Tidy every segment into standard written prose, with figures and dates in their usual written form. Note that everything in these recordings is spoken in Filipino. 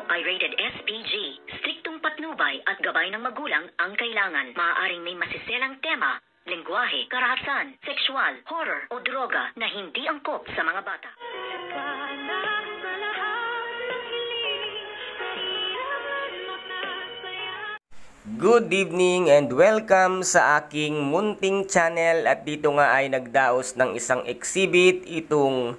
ay rated SPG. Striktong patnubay at gabay ng magulang ang kailangan. Maaaring may masiselang tema, lengguwahe, karahasan, sexual, horror o droga na hindi angkop sa mga bata. Good evening and welcome sa aking munting channel, at dito nga ay nagdaos ng isang exhibit itong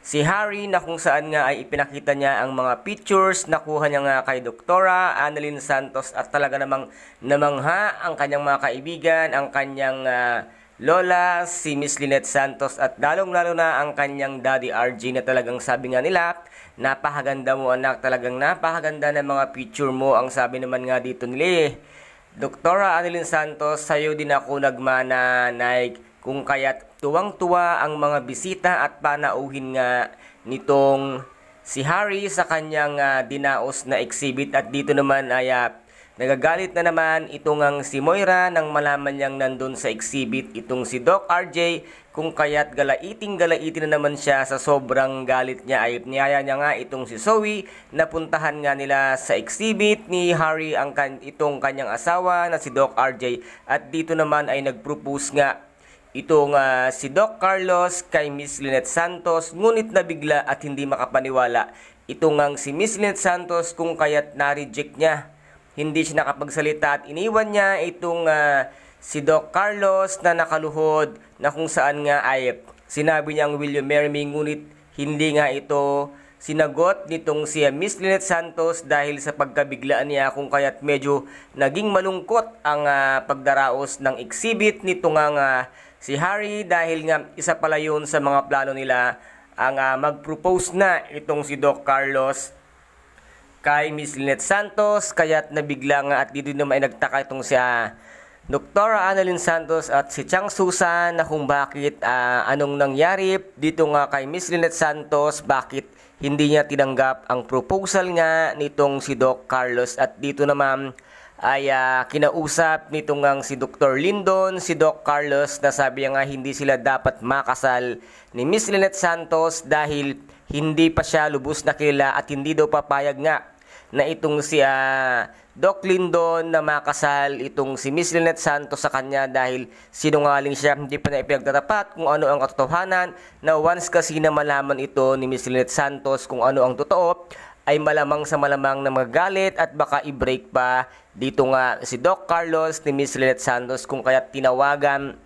si Harry na kung saan nga ay ipinakita niya ang mga pictures nakuha niya nga kay Doktora Annalyn Santos, at talaga namang namangha ang kanyang mga kaibigan, ang kanyang lola si Miss Lynette Santos, at lalong-lalo na ang kanyang daddy RJ na talagang sabi nga nila, napakaganda mo anak, talagang napakaganda ng mga picture mo. Ang sabi naman nga dito nila, Doktora Annalyn Santos, sayo din ako nagmana, Nike, kung kaya't tuwang-tuwa ang mga bisita at panauhin nga nitong si Harry sa kanyang dinaos na exhibit. At dito naman ay nagagalit na naman itong si Moira nang malaman niyang nandun sa exhibit itong si Doc RJ, kung kaya't galaiting na naman siya sa sobrang galit niya. Ay niyaya niya nga itong si Zoe na puntahan nga nila sa exhibit ni Harry itong kanyang asawa na si Doc RJ. At dito naman ay nagpropose nga itong si Doc Carlos kay Miss Lynette Santos, ngunit nabigla at hindi makapaniwala itong si Miss Lynette Santos, kung kaya't na-reject niya. Hindi siya nakapagsalita at iniwan niya itong si Doc Carlos na nakaluhod, na kung saan nga ay sinabi niyang will you marry me, ngunit hindi nga ito sinagot nitong si Miss Lynette Santos dahil sa pagkabiglaan niya, kung kaya't medyo naging malungkot ang pagdaraos ng exhibit nito nga si Harry, dahil nga isa pala yun sa mga plano nila ang mag-propose na itong si Doc Carlos kay Miss Lynette Santos. Kaya't nabigla nga, at dito naman ay nagtaka itong si Doktora Annalyn Santos at si Chang Susan na kung bakit anong nangyari dito nga kay Miss Lynette Santos, bakit hindi niya tinanggap ang proposal nga nitong si Doc Carlos. At dito naman ay kinausap nitong si Dr. Lindon si Doc Carlos, na sabi nga hindi sila dapat makasal ni Miss Lynette Santos dahil hindi pa siya lubos na kilala, at hindi daw papayag nga na itong si Doc Lindon na makasal itong si Miss Lynette Santos sa kanya dahil sinungaling siya, hindi pa na ipinagtatapat kung ano ang katotohanan, na once kasi na malaman ito ni Miss Lynette Santos kung ano ang totoo, ay malamang sa malamang na magalit at baka i-break pa dito nga si Doc Carlos ni Miss Lynette Santos, kung kaya tinawagan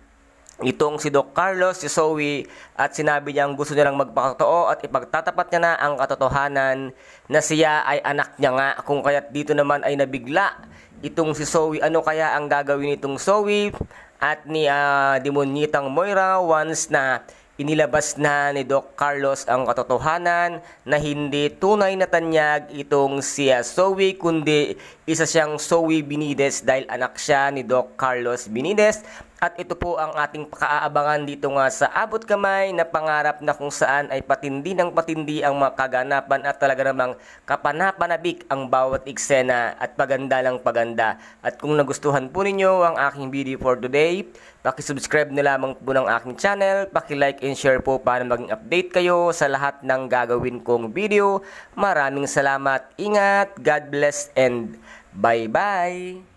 itong si Doc Carlos si Zoe at sinabi niyang gusto nilang magpakatotoo at ipagtatapat niya na ang katotohanan na siya ay anak niya nga, kung kaya't dito naman ay nabigla itong si Zoe. Ano kaya ang gagawin nitong Zoe at ni Demonyitang Moira once na inilabas na ni Doc Carlos ang katotohanan na hindi tunay na tanyag itong si Zoe, kundi isa siyang Zoe Benitez dahil anak siya ni Doc Carlos Benitez. At ito po ang ating pakaabangan dito nga sa Abot Kamay na Pangarap, na kung saan ay patindi ng patindi ang mga kaganapan at talaga namang kapanapanabik ang bawat eksena at paganda lang paganda. At kung nagustuhan po ninyo ang aking video for today, pakisubscribe na lamang po ng aking channel, pakilike and share po para maging update kayo sa lahat ng gagawin kong video. Maraming salamat, ingat, God bless and bye-bye!